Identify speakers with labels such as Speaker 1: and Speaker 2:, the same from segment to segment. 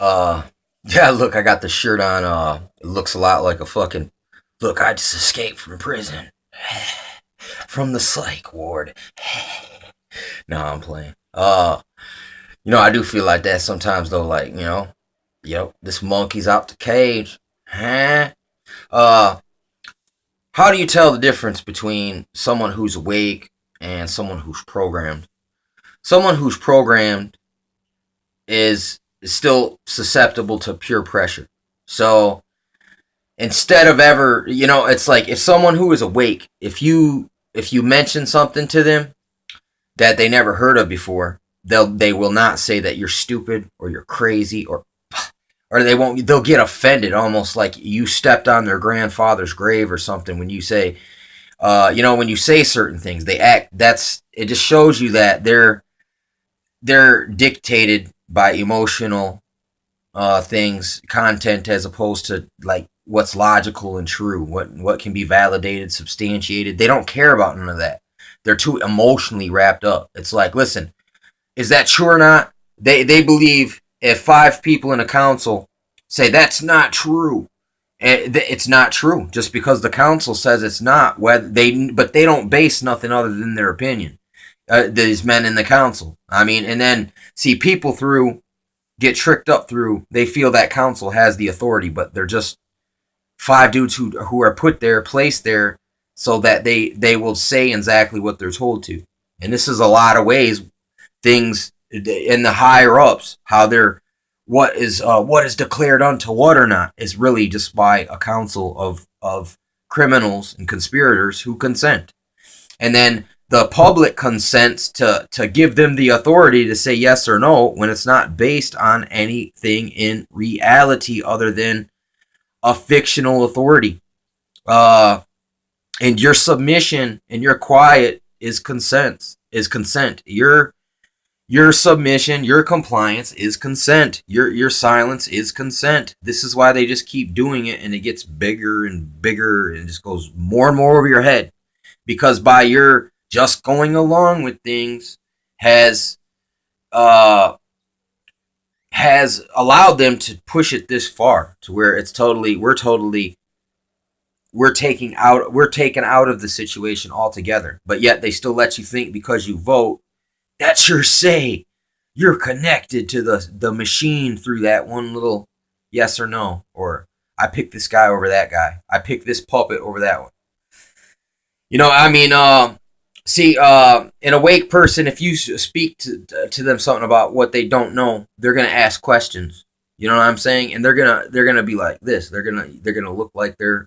Speaker 1: Uh, yeah, look, I got the shirt on. It looks a lot like a fucking. Look, I just escaped from prison. From the psych ward. No, I'm playing. I do feel like that sometimes though, like, yep, this monkey's out the cage. Huh? Uh, how do you tell the difference between someone who's awake and someone who's programmed? Someone who's programmed is still susceptible to pure pressure. So instead of ever, it's like if someone who is awake, if you mention something to them that they never heard of before, they will not say that you're stupid or you're crazy or they'll get offended almost like you stepped on their grandfather's grave or something when you say when you say certain things. They act that's it just shows you that they're dictated by emotional things, content, as opposed to like what's logical and true, what can be validated, substantiated. They don't care about none of that. They're too emotionally wrapped up. It's like, listen, is that true or not? They believe if five people in a council say that's not true, it's not true just because the council says it's not. But they don't base nothing other than their opinion. These men in the council. I mean, and then see people get tricked up through. They feel that council has the authority, but they're just five dudes who are placed there, so that they will say exactly what they're told to. And this is a lot of ways things in the higher ups, how they're what is declared unto what or not is really just by a council of criminals and conspirators who consent. And then the public consents to give them the authority to say yes or no when it's not based on anything in reality other than a fictional authority. And your submission and your quiet is consent. Your submission, your compliance is consent. Your silence is consent. This is why they just keep doing it, and it gets bigger and bigger and just goes more and more over your head. Because by your just going along with things has uh has allowed them to push it this far to where we're taken out of the situation altogether. But yet they still let you think because you vote, that's your say. You're connected to the machine through that one little yes or no, or I picked this guy over that guy. I picked this puppet over that one. I mean, an awake person, if you speak to them something about what they don't know, they're gonna ask questions. You know what I'm saying? And they're gonna be like this. They're gonna look like they're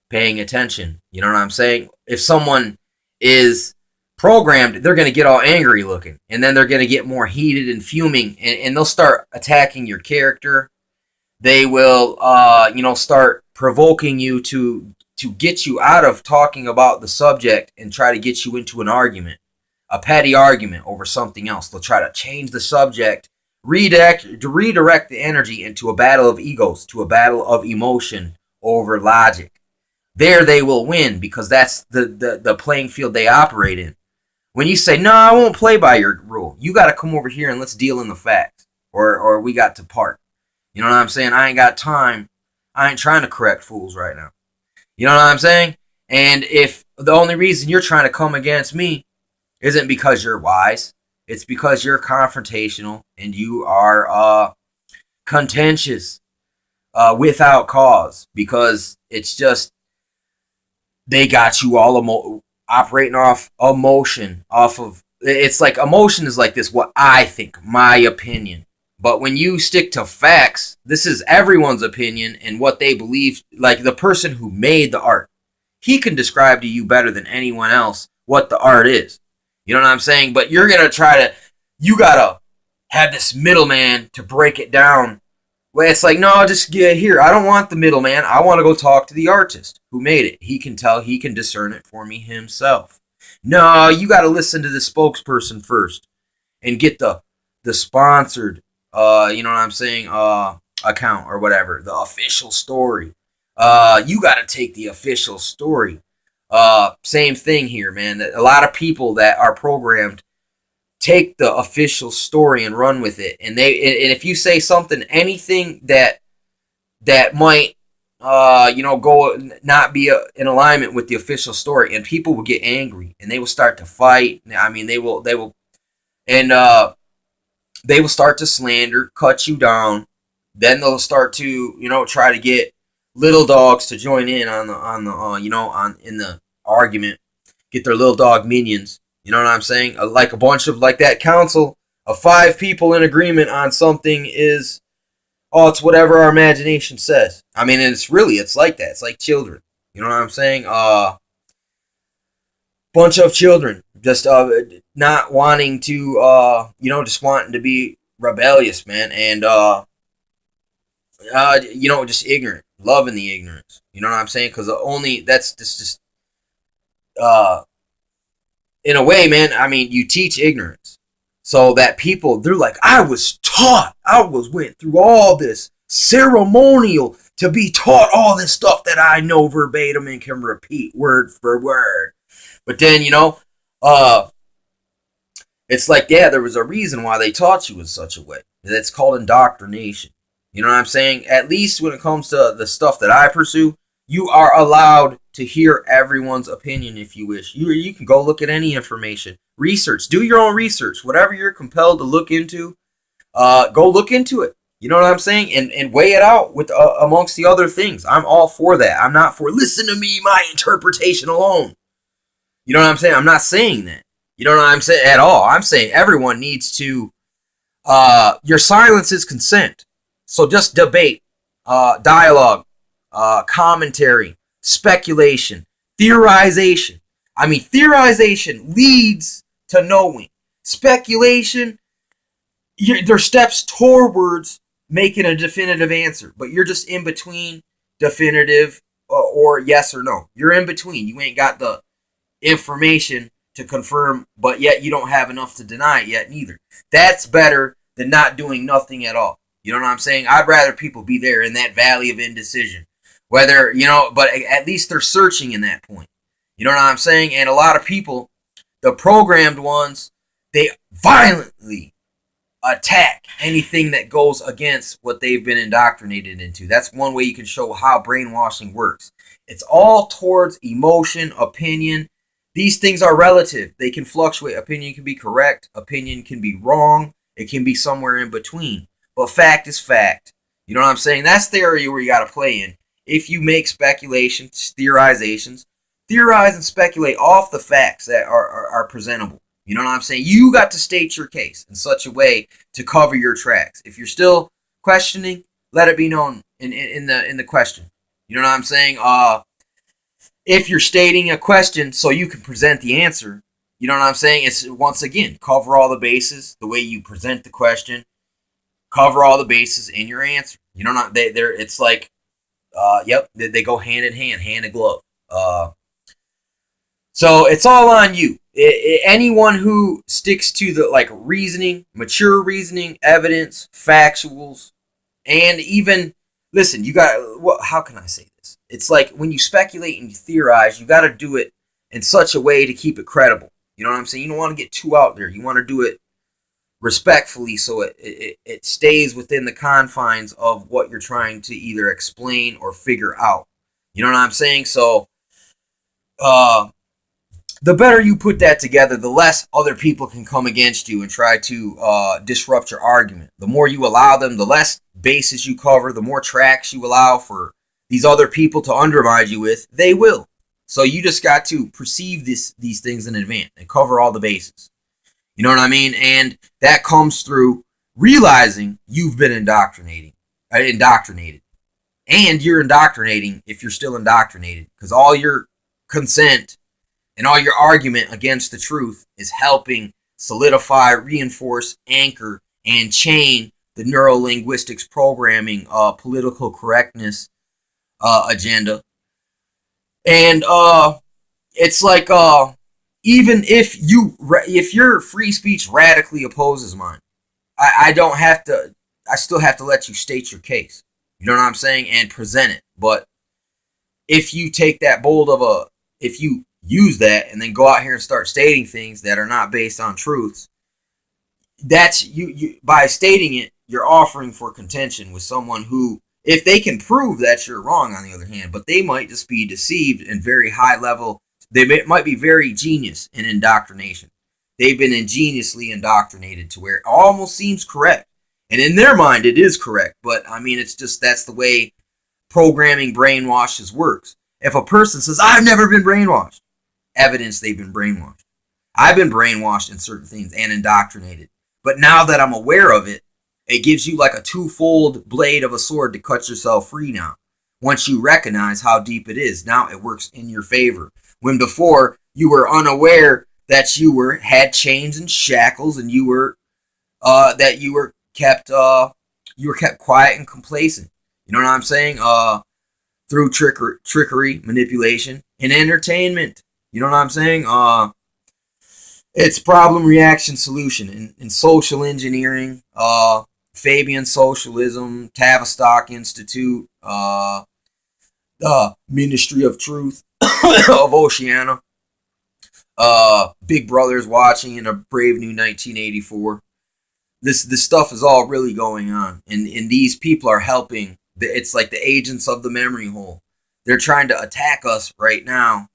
Speaker 1: paying attention. You know what I'm saying? If someone is programmed, they're gonna get all angry looking, and then they're gonna get more heated and fuming, and they'll start attacking your character. They will, start provoking you to get you out of talking about the subject and try to get you into an argument, a petty argument over something else. They'll try to change the subject, redirect the energy into a battle of egos, to a battle of emotion over logic. There they will win because that's the playing field they operate in. When you say, no, I won't play by your rule, you got to come over here and let's deal in the facts, or we got to part. You know what I'm saying? I ain't got time. I ain't trying to correct fools right now. You know what I'm saying? And if the only reason you're trying to come against me isn't because you're wise, it's because you're confrontational and you are contentious without cause. Because it's just they got you all operating off emotion, off of it's like emotion is like this. What I think, my opinion. But when you stick to facts, this is everyone's opinion and what they believe. Like the person who made the art, he can describe to you better than anyone else what the art is. You know what I'm saying? But you gotta have this middleman to break it down. Well, it's like, no, just get here. I don't want the middleman. I want to go talk to the artist who made it. He can discern it for me himself. No, you got to listen to the spokesperson first and get the sponsored you know what I'm saying, account or whatever, the official story. You got to take the official story. Same thing here, man. A lot of people that are programmed take the official story and run with it. And if you say something, anything that might go not be in alignment with the official story, and people will get angry and they will start to fight. I mean, they will and they will start to slander, cut you down. Then they'll start to try to get little dogs to join in on in the argument, get their little dog minions. You know what I'm saying? Like a bunch of like that council of 5 people in agreement on something is, oh, it's whatever our imagination says. I mean, it's like that. It's like children. You know what I'm saying? Bunch of children just not wanting to, just wanting to be rebellious, man, and just ignorant, loving the ignorance. You know what I'm saying? Because that's just in a way, man. I mean, you teach ignorance, so that people, they're like, I was taught, went through all this ceremonial to be taught all this stuff that I know verbatim and can repeat word for word. But then, it's like, yeah, there was a reason why they taught you in such a way. That's called indoctrination. You know what I'm saying? At least when it comes to the stuff that I pursue, you are allowed to hear everyone's opinion if you wish. You can go look at any information. Research. Do your own research. Whatever you're compelled to look into, go look into it. You know what I'm saying? And weigh it out with amongst the other things. I'm all for that. I'm not for, listen to me, my interpretation alone. You know what I'm saying? I'm not saying that. You know what I'm saying? At all. I'm saying everyone needs to, your silence is consent. So just debate, dialogue, commentary, speculation, theorization. I mean, theorization leads to knowing. Speculation, there's steps towards making a definitive answer, but you're just in between definitive or yes or no. You're in between. You ain't got the information to confirm, but yet you don't have enough to deny it yet neither. That's better than not doing nothing at all. You know what I'm saying? I'd rather people be there in that valley of indecision. Whether, but at least they're searching in that point. You know what I'm saying? And a lot of people, the programmed ones, they violently attack anything that goes against what they've been indoctrinated into. That's one way you can show how brainwashing works. It's all towards emotion, opinion. These things are relative. They can fluctuate. Opinion can be correct. Opinion can be wrong. It can be somewhere in between. But fact is fact. You know what I'm saying? That's the area where you got to play in. If you make speculations, theorizations, theorize and speculate off the facts that are presentable. You know what I'm saying? You got to state your case in such a way to cover your tracks. If you're still questioning, let it be known in the question. You know what I'm saying? If you're stating a question so you can present the answer, you know what I'm saying? It's, once again, cover all the bases, the way you present the question, cover all the bases in your answer. You know, it's like, they go hand in hand, hand in glove. So it's all on you. Anyone who sticks to the reasoning, mature reasoning, evidence, factuals, and even, listen, you got, how can I say this? It's like when you speculate and you theorize, you got to do it in such a way to keep it credible. You know what I'm saying? You don't want to get too out there. You want to do it respectfully so it stays within the confines of what you're trying to either explain or figure out. You know what I'm saying? So the better you put that together, the less other people can come against you and try to disrupt your argument. The more you allow them, the less bases you cover, the more tracks you allow for these other people to undermine you with, they will. So you just got to perceive these things in advance and cover all the bases. You know what I mean? And that comes through realizing you've been indoctrinated. And you're indoctrinating if you're still indoctrinated. Because all your consent and all your argument against the truth is helping solidify, reinforce, anchor, and chain the neurolinguistics programming, political correctness agenda. And it's like, even if your free speech radically opposes mine, I still have to let you state your case. You know what I'm saying? And present it. But if you take that if you use that and then go out here and start stating things that are not based on truths, that's you by stating it, you're offering for contention with someone who, if they can prove that you're wrong, on the other hand, but they might just be deceived in very high level. Might be very genius in indoctrination. They've been ingeniously indoctrinated to where it almost seems correct. And in their mind, it is correct. But I mean, it's just that's the way programming brainwashes works. If a person says, I've never been brainwashed, evidence they've been brainwashed. I've been brainwashed in certain things and indoctrinated. But now that I'm aware of it, it gives you like a twofold blade of a sword to cut yourself free now. Once you recognize how deep it is, now it works in your favor. When before you were unaware that you had chains and shackles, and you were kept quiet and complacent. You know what I'm saying? Through trickery, manipulation, and entertainment. You know what I'm saying? It's problem, reaction, solution in social engineering, Fabian socialism, Tavistock Institute, the Ministry of Truth of Oceania, Big Brother's watching in A Brave New 1984. This stuff is all really going on, and these people are helping. It's like the agents of the memory hole. They're trying to attack us right now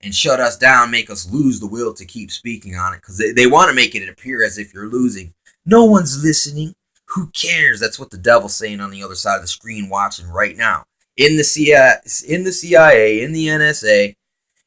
Speaker 1: and shut us down, make us lose the will to keep speaking on it, because they want to make it appear as if you're losing. No one's listening. Who cares? That's what the devil's saying on the other side of the screen watching right now. In the CIA, in the NSA,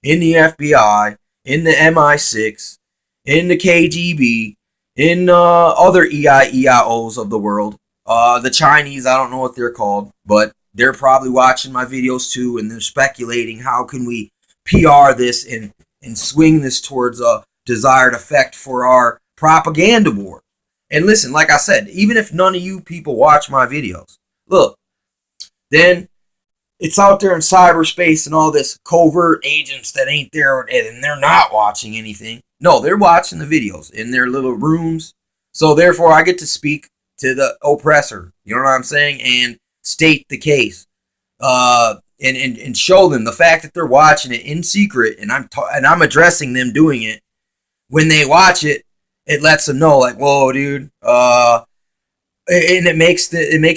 Speaker 1: in the FBI, in the MI6, in the KGB, in other EIOs of the world. The Chinese, I don't know what they're called, but they're probably watching my videos too, and they're speculating how can we PR this and swing this towards a desired effect for our propaganda war. And listen, like I said, even if none of you people watch my videos, look, then it's out there in cyberspace and all this covert agents that ain't there and they're not watching anything. No, they're watching the videos in their little rooms. So therefore, I get to speak to the oppressor. You know what I'm saying? And state the case. And show them the fact that they're watching it in secret, and I'm addressing them doing it. When they watch it, it lets them know, like, whoa, dude. And it makes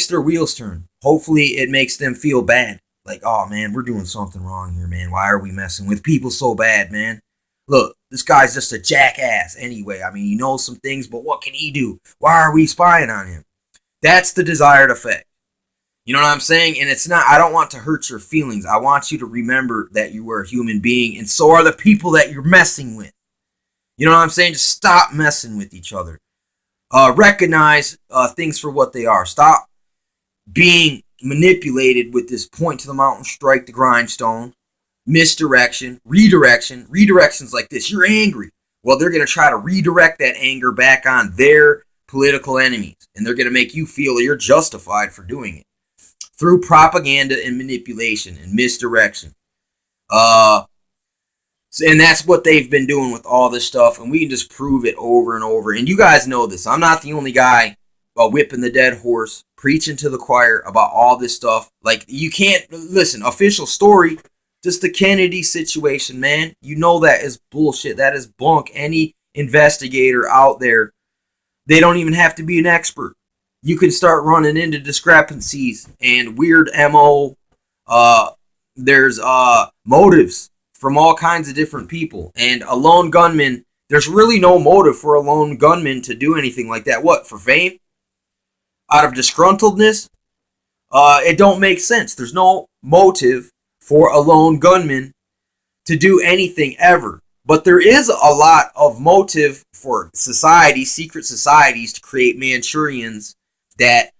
Speaker 1: their wheels turn. Hopefully, it makes them feel bad. Like, oh man, we're doing something wrong here, man. Why are we messing with people so bad, man? Look, this guy's just a jackass anyway. I mean, he knows some things, but what can he do? Why are we spying on him? That's the desired effect. You know what I'm saying? And it's not, I don't want to hurt your feelings. I want you to remember that you are a human being, and so are the people that you're messing with. You know what I'm saying? Just stop messing with each other. Recognize things for what they are. Stop being manipulated with this point to the mountain, strike the grindstone, misdirection, redirection. Redirections like this. You're angry. Well, they're going to try to redirect that anger back on their political enemies, and they're going to make you feel you're justified for doing it through propaganda and manipulation and misdirection. And that's what they've been doing with all this stuff, and we can just prove it over and over. And you guys know this. I'm not the only guy whipping the dead horse, preaching to the choir about all this stuff. Like, you can't, listen, official story, just the Kennedy situation, man. You know that is bullshit. That is bunk. Any investigator out there, they don't even have to be an expert. You can start running into discrepancies and weird MO. There's motives from all kinds of different people. And a lone gunman, there's really no motive for a lone gunman to do anything like that. What, for fame? Out of disgruntledness? It don't make sense. There's no motive for a lone gunman to do anything ever. But there is a lot of motive for society, secret societies, to create Manchurians that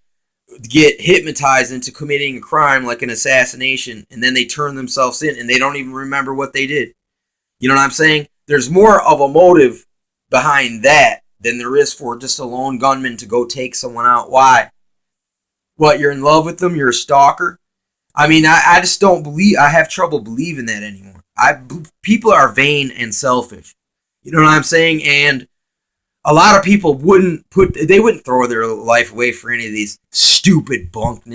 Speaker 1: get hypnotized into committing a crime like an assassination, and then they turn themselves in and they don't even remember what they did. You know what I'm saying? There's more of a motive behind that than there is for just a lone gunman to go take someone out. Why? What, you're in love with them? You're a stalker? I mean, I just don't believe, I have trouble believing that anymore. People are vain and selfish. You know what I'm saying? And a lot of people wouldn't throw their life away for any of these stupid bunkness.